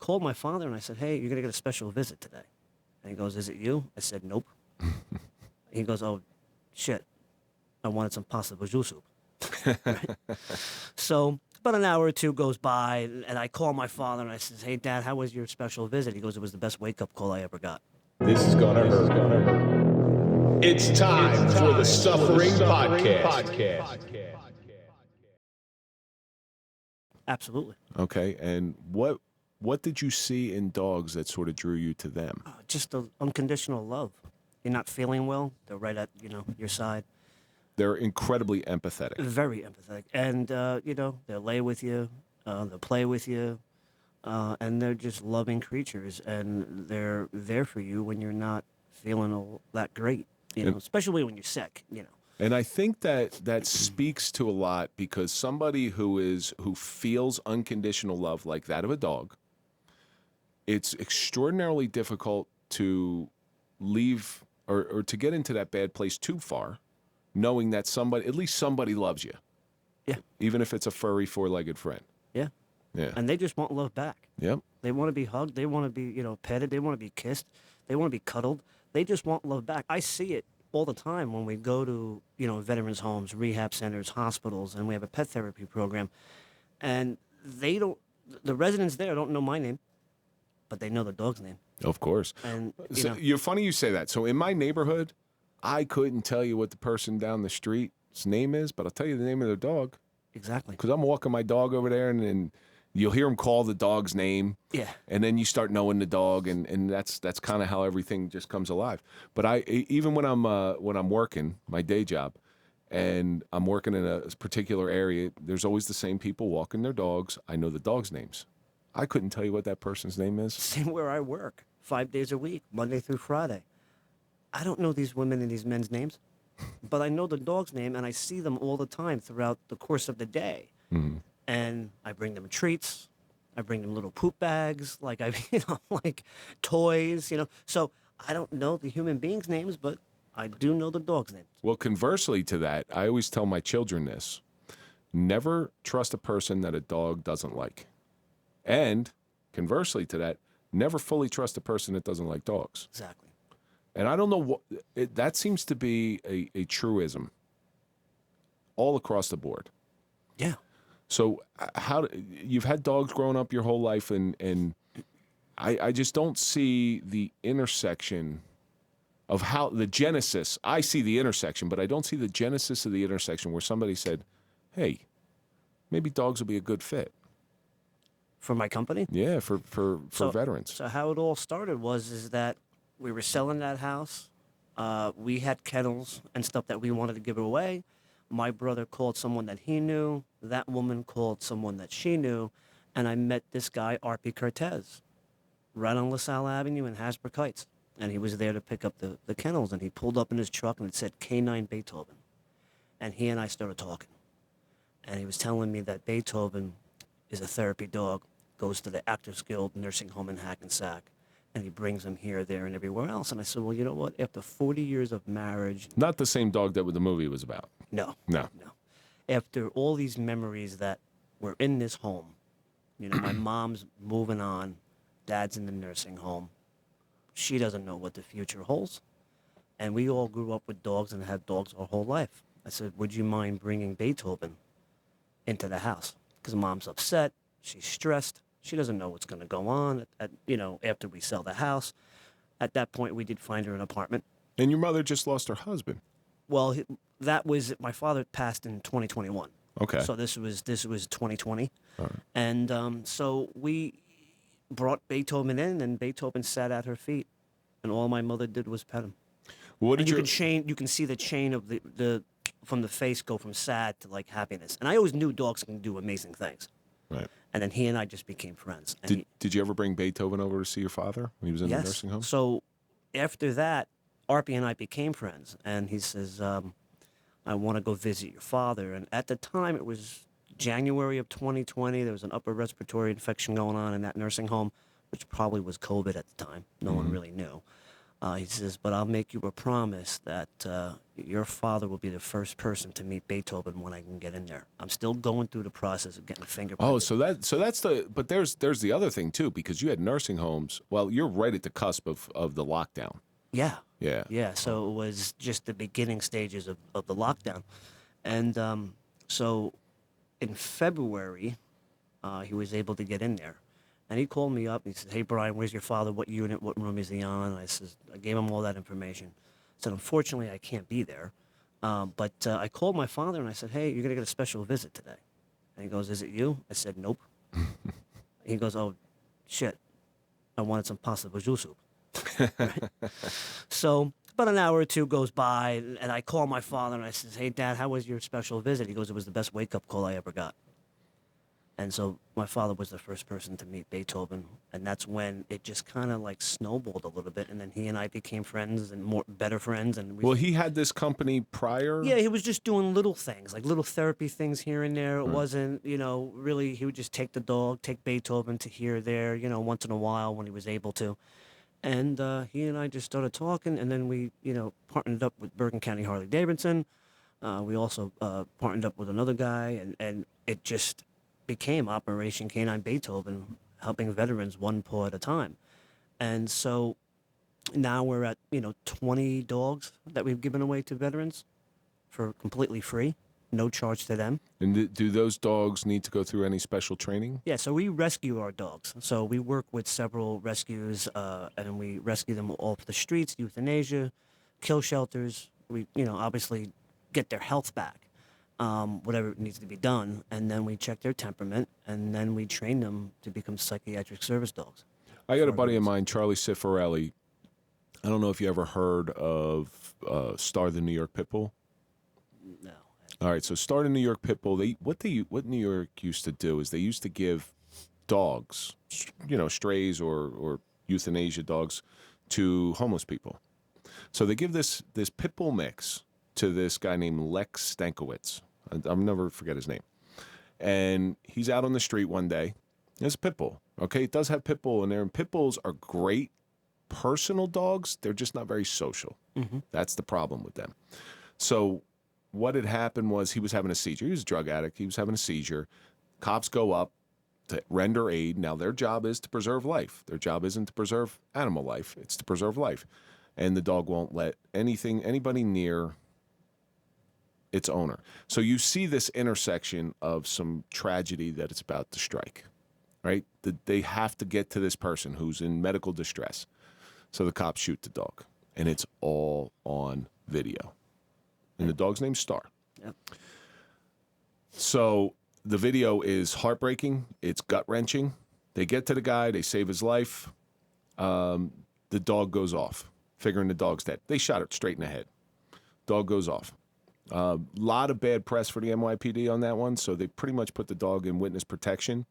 called my father and I said, hey, you're going to get a special visit today. And he goes, is it you? I said, nope. He goes, oh, shit. I wanted some pasta bajou soup. Right? So about an hour or two goes by, and I call my father and I says, hey, Dad, how was your special visit? He goes, it was the best wake-up call I ever got. This is gonna hurt. It's time for the Suffering Podcast. Absolutely. Okay, and what did you see in dogs that sort of drew you to them? Just the unconditional love. You're not feeling well, they're right at, your side. They're incredibly empathetic. Very empathetic. And, they'll lay with you, they'll play with you, and they're just loving creatures. And they're there for you when you're not feeling all that great, especially when you're sick, And I think that speaks to a lot, because somebody who feels unconditional love like that of a dog, it's extraordinarily difficult to leave or to get into that bad place too far, knowing that at least somebody loves you. Yeah. Even if it's a furry four-legged friend. Yeah. Yeah. And they just want love back. Yep. They want to be hugged. They want to be, petted. They want to be kissed. They want to be cuddled. They just want love back. I see it all the time when we go to, veterans homes, rehab centers, hospitals, and we have a pet therapy program. And the residents there don't know my name, but they know the dog's name. Of course. And, you're funny you say that. So in my neighborhood, I couldn't tell you what the person down the street's name is, but I'll tell you the name of their dog. Exactly. Because I'm walking my dog over there, and you'll hear him call the dog's name. Yeah. And then you start knowing the dog, and that's kind of how everything just comes alive. But even when I'm working my day job, and I'm working in a particular area, there's always the same people walking their dogs. I know the dogs' names. I couldn't tell you what that person's name is. Same where I work, 5 days a week, Monday through Friday. I don't know these women and these men's names, but I know the dog's name, and I see them all the time throughout the course of the day. Mm-hmm. And I bring them treats. I bring them little poop bags, like toys, So I don't know the human beings' names, but I do know the dog's names. Well, conversely to that, I always tell my children this: never trust a person that a dog doesn't like. And conversely to that, never fully trust a person that doesn't like dogs. Exactly. And I don't know that seems to be a truism all across the board. Yeah. So you've had dogs growing up your whole life, and I just don't see the intersection of how the genesis. I see the intersection, but I don't see the genesis of the intersection where somebody said, hey, maybe dogs will be a good fit. For my company? Yeah, for veterans. So how it all started is that we were selling that house. We had kennels and stuff that we wanted to give away. My brother called someone that he knew. That woman called someone that she knew. And I met this guy, R.P. Cortez, right on LaSalle Avenue in Hasbrook Heights. And he was there to pick up the kennels. And he pulled up in his truck, and it said Canine Beethoven. And he and I started talking. And he was telling me that Beethoven is a therapy dog, goes to the Actors Guild nursing home in Hackensack, and he brings them here, there, and everywhere else. And I said, well, you know what? After 40 years of marriage... Not the same dog that the movie was about. No. No. After all these memories that were in this home, my mom's moving on, dad's in the nursing home. She doesn't know what the future holds. And we all grew up with dogs and had dogs our whole life. I said, would you mind bringing Beethoven into the house? Because mom's upset. She's stressed. She doesn't know what's going to go on after we sell the house. At that point, we did find her an apartment. And your mother just lost her husband. Well, my father passed in 2021. Okay. So this was 2020. All right. And so we brought Beethoven in, and Beethoven sat at her feet, and all my mother did was pet him. What did you can see the chain of the from the face go from sad to like happiness. And I always knew dogs can do amazing things. Right. And then he and I just became friends. And did you ever bring Beethoven over to see your father when he was in yes. the nursing home? So after that, Arpie and I became friends. And he says, I want to go visit your father. And at the time, it was January of 2020. There was an upper respiratory infection going on in that nursing home, which probably was COVID at the time. No one really knew. He says, but I'll make you a promise that your father will be the first person to meet Beethoven when I can get in there. I'm still going through the process of getting fingerprinted. Oh, so that's the, but there's the other thing too, because you had nursing homes. Well, you're right at the cusp of the lockdown. Yeah. Yeah. Yeah. So it was just the beginning stages of the lockdown. And so in February, he was able to get in there. And he called me up and he said, hey, Brian, where's your father? What unit? What room is he on? I gave him all that information. I said, unfortunately, I can't be there. But I called my father and I said, hey, you're going to get a special visit today. And he goes, is it you? I said, nope. He goes, oh, shit. I wanted some pasta bajou soup. Right? So about an hour or two goes by and I call my father and I said, hey, Dad, how was your special visit? He goes, it was the best wake-up call I ever got. And so my father was the first person to meet Beethoven, and that's when it just kind of like snowballed a little bit, and then he and I became friends and better friends. And Well, he had this company prior. yeah, he was just doing little things, like little therapy things here and there. It wasn't, really, he would just take the dog, take Beethoven to here, there, once in a while when he was able to. And he and I just started talking, and then we, partnered up with Bergen County Harley Davidson. We also partnered up with another guy, and it just became Operation Canine Beethoven, helping veterans one paw at a time. And so now we're at, 20 dogs that we've given away to veterans for completely free, no charge to them. And do those dogs need to go through any special training? Yeah, so we rescue our dogs. So we work with several rescues, and we rescue them off the streets, euthanasia, kill shelters. We, obviously get their health back. Whatever needs to be done, and then we check their temperament, and then we train them to become psychiatric service dogs. I got a buddy of mine, Charlie Cifarelli. I don't know if you ever heard of Star the New York Pit Bull. No. All right, so Star the New York Pit Bull. What New York used to do is they used to give dogs, strays or euthanasia dogs, to homeless people. So they give this pit bull mix to this guy named Lex Stankiewicz. I'll never forget his name. And he's out on the street one day. It's a pit bull. Okay, it does have pit bull in there. And pit bulls are great personal dogs. They're just not very social. Mm-hmm. That's the problem with them. So what had happened was he was having a seizure. He was a drug addict. He was having a seizure. Cops go up to render aid. Now, their job is to preserve life. Their job isn't to preserve animal life. It's to preserve life. And the dog won't let anybody near its owner. So you see this intersection of some tragedy that it's about to strike, right? They have to get to this person who's in medical distress. So the cops shoot the dog, and it's all on video. And the dog's name's Star. Yep. So the video is heartbreaking. It's gut-wrenching. They get to the guy. They save his life. The dog goes off, figuring the dog's dead. They shot it straight in the head. Dog goes off. A lot of bad press for the NYPD on that one, so they pretty much put the dog in witness protection.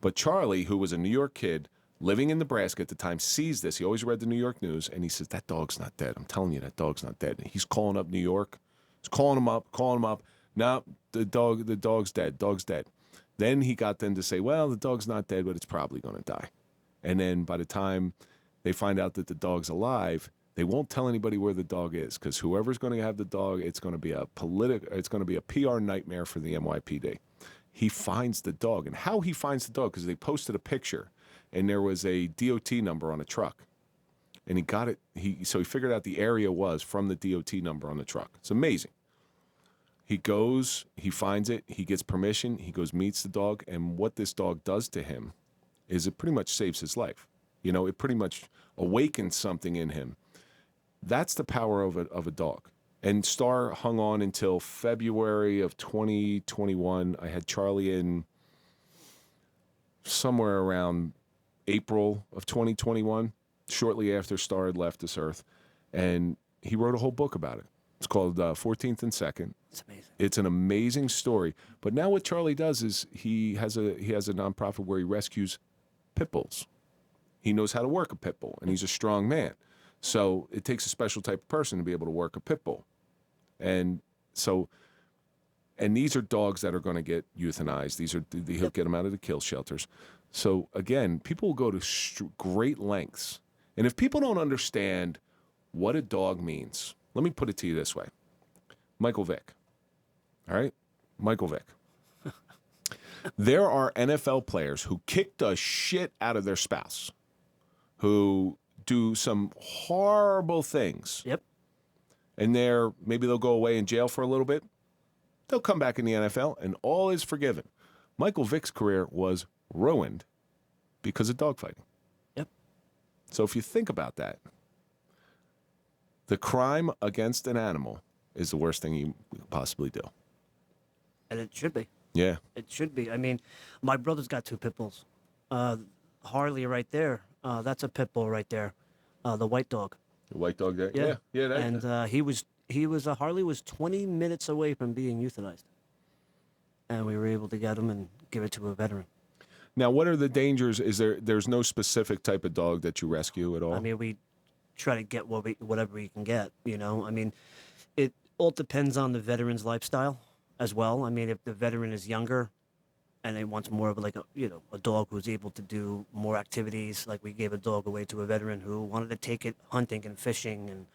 But Charlie, who was a New York kid living in Nebraska at the time, sees this. He always read the New York news, and he says, that dog's not dead. I'm telling you, that dog's not dead. And he's calling up New York. He's calling him up. No, the dog's dead. Dog's dead. Then he got them to say, well, the dog's not dead, but it's probably going to die. And then by the time they find out that the dog's alive, they won't tell anybody where the dog is, because whoever's going to have the dog, it's going to be a PR nightmare for the NYPD. He finds the dog, and how he finds the dog, because they posted a picture, and there was a DOT number on a truck, and he got it. So he figured out the area was from the DOT number on the truck. It's amazing. He goes, he finds it, he gets permission, he goes, meets the dog, and what this dog does to him is it pretty much saves his life. It pretty much awakens something in him. That's the power of a dog. And Star hung on until February of 2021. I had Charlie in somewhere around April of 2021, shortly after Star had left this earth. And he wrote a whole book about it. It's called 14th and 2nd. It's amazing. It's an amazing story. But now what Charlie does is he has a nonprofit where he rescues pit bulls. He knows how to work a pit bull, and he's a strong man. So it takes a special type of person to be able to work a pit bull. And these are dogs that are going to get euthanized. He'll get them out of the kill shelters. So again, people will go to great lengths. And if people don't understand what a dog means. Let me put it to you this way. Michael Vick. All right? Michael Vick. There are NFL players who kick the shit out of their spouse, who do some horrible things. Yep. And maybe they'll go away in jail for a little bit. They'll come back in the NFL, and all is forgiven. Michael Vick's career was ruined because of dogfighting. Yep. So if you think about that, the crime against an animal is the worst thing you could possibly do. And it should be. Yeah. It should be. I mean, my brother's got 2 pit bulls. Harley right there. That's a pit bull right there. The white dog. The white dog there? Yeah. Yeah. And Harley was 20 minutes away from being euthanized. And we were able to get him and give it to a veteran. Now, what are the dangers? There's no specific type of dog that you rescue at all? I mean, we try to get whatever we can get, you know. I mean, it all depends on the veteran's lifestyle as well. I mean, if the veteran is younger and they want more of like a dog who's able to do more activities, like we gave a dog away to a veteran who wanted to take it hunting and fishing and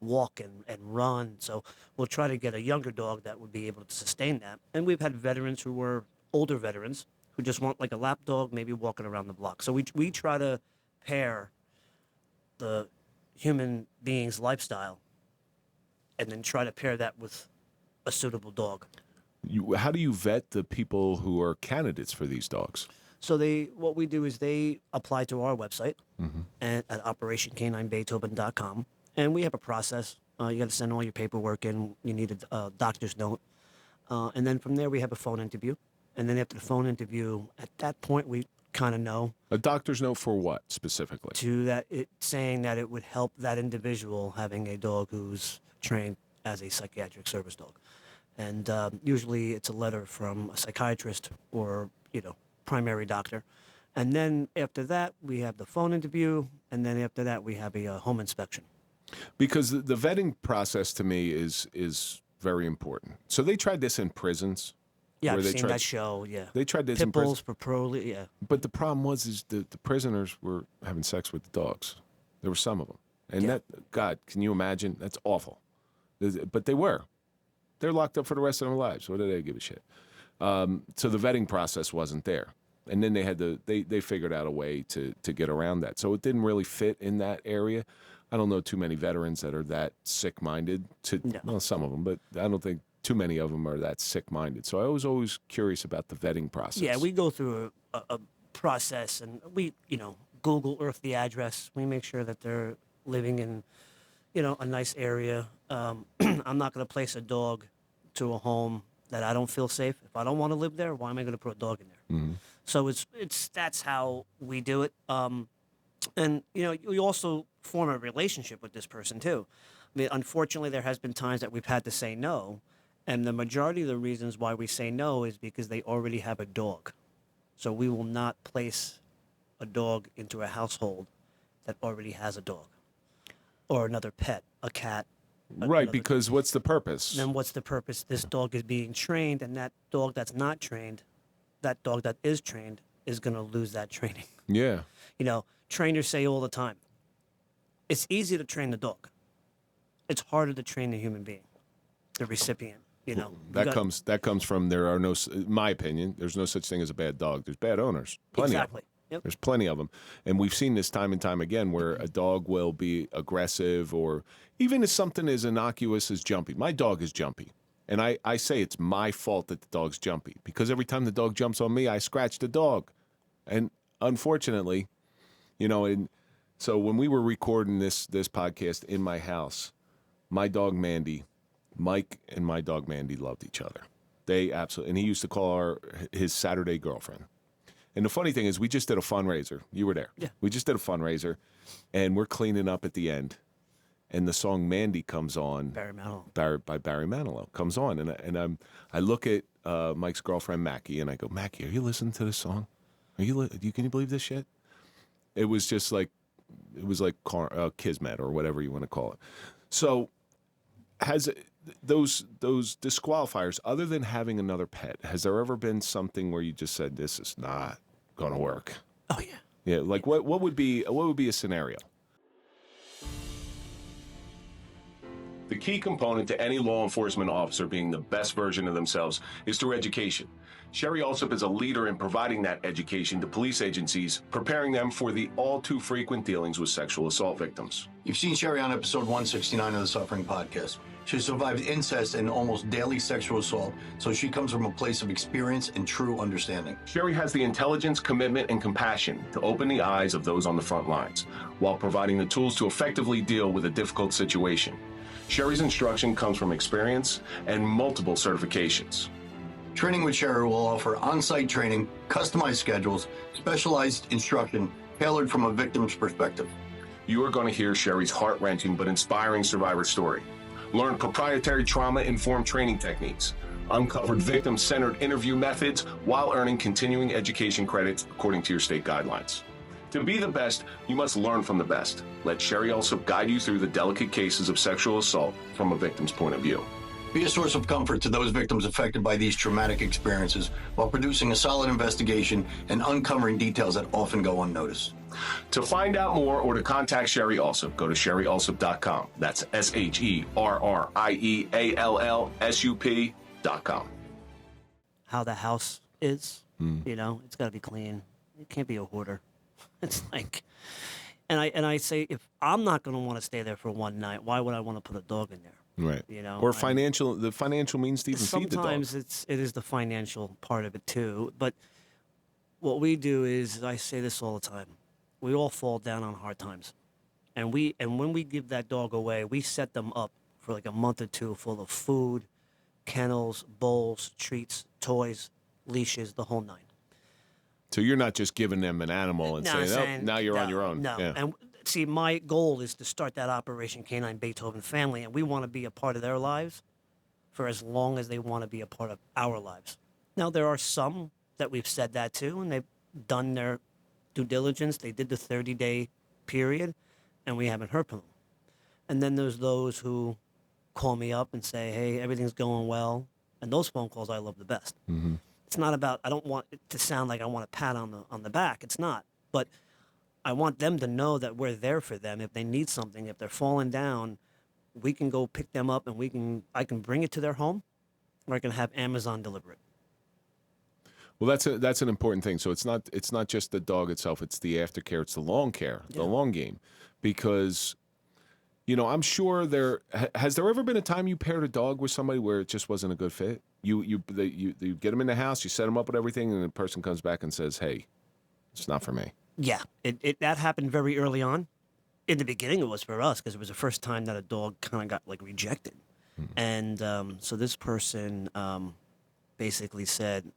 walk and run. So we'll try to get a younger dog that would be able to sustain that. And we've had veterans who were older veterans who just want like a lap dog, maybe walking around the block. So we try to pair the human being's lifestyle and then try to pair that with a suitable dog. How do you vet the people who are candidates for these dogs? So what we do is they apply to our website at operationcaninebeethoven.com, and we have a process. You got to send all your paperwork in. You need a doctor's note, and then from there we have a phone interview, and then after the phone interview, at that point we kind of know A doctor's note for what specifically? saying that it would help that individual having a dog who's trained as a psychiatric service dog. And usually it's a letter from a psychiatrist or, primary doctor. And then after that, we have the phone interview. And then after that, we have a home inspection. Because the vetting process to me is very important. So they tried this in prisons. Yeah, where I've they seen tried- that show, yeah. They tried this in Pit prison. bulls for yeah. But the problem was the prisoners were having sex with the dogs. There were some of them. And God, can you imagine? That's awful. But they were. They're locked up for the rest of their lives. What do they give a shit? So the vetting process wasn't there. And then they figured out a way to get around that. So it didn't really fit in that area. I don't know too many veterans that are that sick-minded. Well, some of them, but I don't think too many of them are that sick-minded. So I was always curious about the vetting process. Yeah, we go through a process, and we, Google Earth the address. We make sure that they're living in, a nice area. I'm not going to place a dog to a home that I don't feel safe. If I don't want to live there, why am I going to put a dog in there? Mm-hmm. So that's how we do it. And you also form a relationship with this person too. I mean, unfortunately, there has been times that we've had to say no, and the majority of the reasons why we say no is because they already have a dog. So we will not place a dog into a household that already has a dog or another pet, a cat. Right, because what's the purpose? Then what's the purpose? This dog is being trained, and that dog that's not trained, that dog that is trained, is going to lose that training. Yeah. Trainers say all the time, it's easy to train the dog. It's harder to train the human being, the recipient. That comes from there are no, in my opinion, there's no such thing as a bad dog. There's bad owners. Plenty of them. Yep. There's plenty of them. And we've seen this time and time again where a dog will be aggressive or even as something as innocuous as jumpy. My dog is jumpy. And I say it's my fault that the dog's jumpy because every time the dog jumps on me, I scratch the dog. And unfortunately, and so when we were recording this podcast in my house, my dog Mandy, Mike and my dog Mandy loved each other. They absolutely, and he used to call his Saturday girlfriend. And the funny thing is, we just did a fundraiser. You were there. Yeah. We just did a fundraiser, and we're cleaning up at the end, and the song "Mandy" comes on. Barry Manilow. By Barry Manilow comes on, and I look at Mike's girlfriend Mackie, and I go, Mackie, are you listening to this song? Can you believe this shit? It was just like, kismet or whatever you want to call it. So, has those disqualifiers, other than having another pet, has there ever been something where you just said this is not going to work? Oh yeah. Yeah, like what would be a scenario? The key component to any law enforcement officer being the best version of themselves is through education. Sherry Alsop is a leader in providing that education to police agencies, preparing them for the all too frequent dealings with sexual assault victims. You've seen Sherry on episode 169 of the Suffering Podcast. She survived incest and almost daily sexual assault, so she comes from a place of experience and true understanding. Sherry has the intelligence, commitment, and compassion to open the eyes of those on the front lines, while providing the tools to effectively deal with a difficult situation. Sherry's instruction comes from experience and multiple certifications. Training with Sherry will offer on-site training, customized schedules, specialized instruction tailored from a victim's perspective. You are going to hear Sherry's heart-wrenching but inspiring survivor story. Learn proprietary trauma-informed training techniques, uncovered victim-centered interview methods while earning continuing education credits according to your state guidelines. To be the best, you must learn from the best. Let Sherry also guide you through the delicate cases of sexual assault from a victim's point of view. Be a source of comfort to those victims affected by these traumatic experiences while producing a solid investigation and uncovering details that often go unnoticed. To find out more or to contact Sherry Alsop, go to sherryalsop.com. That's SherryAllsup.com. How the house is, you know, it's got to be clean. It can't be a hoarder. It's like, and I say, if I'm not going to want to stay there for one night, why would I want to put a dog in there? Right. You know, or the financial means to even feed the dog. Sometimes it is the financial part of it too. But what we do is, I say this all the time, we all fall down on hard times, and when we give that dog away, we set them up for like a month or two full of food, kennels, bowls, treats, toys, leashes, the whole nine. So you're not just giving them an animal and saying, oh, now you're on your own. No. Yeah. And see, my goal is to start that Operation Canine Beethoven family, and we want to be a part of their lives for as long as they want to be a part of our lives. Now, there are some that we've said that to, and they've done their due diligence. They did the 30-day period, and we haven't heard from them. And then there's those who call me up and say, hey, everything's going well. And those phone calls I love the best. Mm-hmm. It's not about, I don't want it to sound like I want a pat on the back. It's not. But I want them to know that we're there for them. If they need something, if they're falling down, we can go pick them up and I can bring it to their home, or I can have Amazon deliver it. Well, that's an important thing. So it's not just the dog itself, it's the aftercare, it's the long care, the long game. Because, you know, I'm sure has there ever been a time you paired a dog with somebody where it just wasn't a good fit? You get them in the house, you set them up with everything, and the person comes back and says, hey, it's not for me. Yeah, that happened very early on. In the beginning, it was for us because it was the first time that a dog kind of got like rejected. And so this person basically said,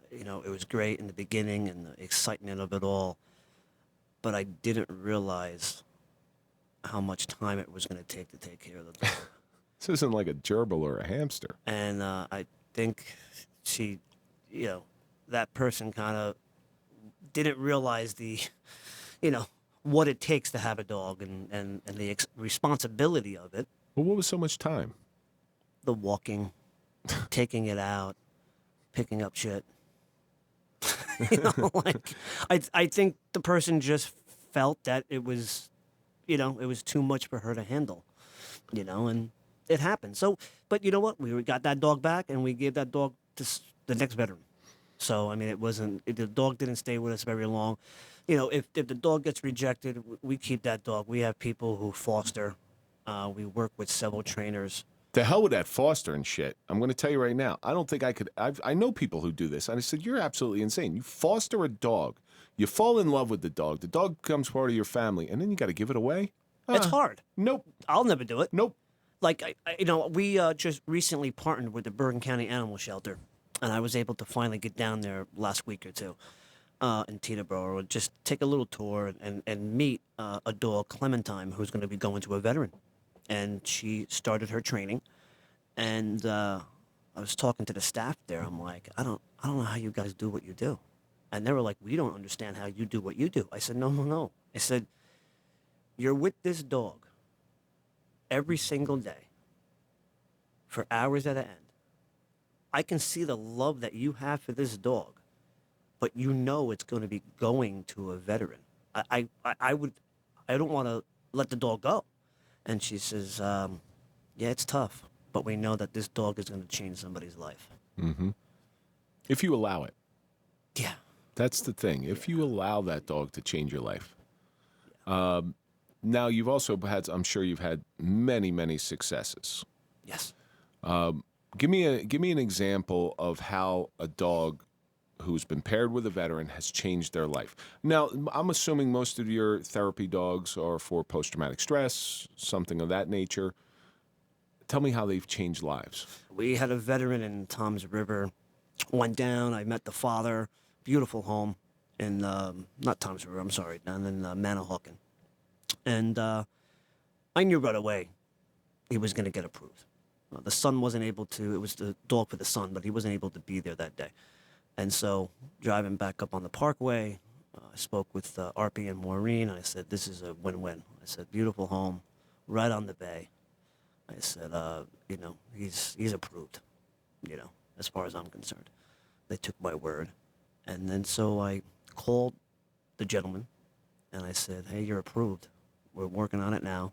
you know, it was great in the beginning and the excitement of it all, but I didn't realize how much time it was going to take care of the dog. This isn't like a gerbil or a hamster. And I think she, you know, that person kind of didn't realize the, you know, what it takes to have a dog and the responsibility of it. Well, what was so much time? The walking, taking it out, picking up shit. You know, like, I think the person just felt that it was, you know, it was too much for her to handle, you know, and it happened. So, but you know what? We got that dog back, and we gave that dog to the next veteran. So, I mean, the dog didn't stay with us very long. You know, if the dog gets rejected, we keep that dog. We have people who foster. We work with several trainers. The hell with that foster and shit. I'm going to tell you right now. I don't think I could. I know people who do this. And I said, you're absolutely insane. You foster a dog. You fall in love with the dog. The dog becomes part of your family. And then you got to give it away? It's hard. Nope. I'll never do it. Nope. Like, you know, we just recently partnered with the Bergen County Animal Shelter. And I was able to finally get down there last week or two in Teterboro and just take a little tour and meet a dog, Clementine, who's going to be going to a veteran. And she started her training. And I was talking to the staff there. I'm like, I don't know how you guys do what you do. And they were like, we don't understand how you do what you do. I said, no. I said, you're with this dog every single day for hours at an end. I can see the love that you have for this dog, but you know it's going to be going to a veteran. I don't want to let the dog go. And she says, Yeah, it's tough, but we know that this dog is going to change somebody's life. If you allow it. Yeah. That's the thing. If you allow that dog to change your life. Now, you've also had, I'm sure you've had many, many successes. Yes. Give me an example of how a dog who's been paired with a veteran has changed their life. Now, I'm assuming most of your therapy dogs are for post-traumatic stress, something of that nature. Tell me how they've changed lives. We had a veteran in Tom's River. Went down. I met the father. Beautiful home in, not Tom's River, I'm sorry, down in Manahawkin. And I knew right away he was going to get approved. The son wasn't able to, it was the dog for the son, but he wasn't able to be there that day. And so driving back up on the parkway, I spoke with RP and Maureen. I said, this is a win-win. I said, beautiful home, right on the bay. I said, you know, he's approved, you know, as far as I'm concerned. They took my word. And then so I called the gentleman and I said, hey, you're approved. We're working on it now.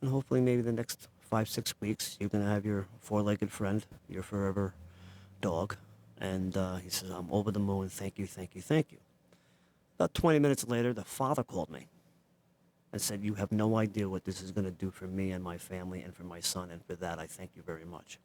And hopefully maybe the next 5-6 weeks, you're going to have your four-legged friend, your forever dog. And he says, I'm over the moon. Thank you, thank you, thank you. About 20 minutes later, the father called me and said, you have no idea what this is going to do for me and my family and for my son. And for that, I thank you very much.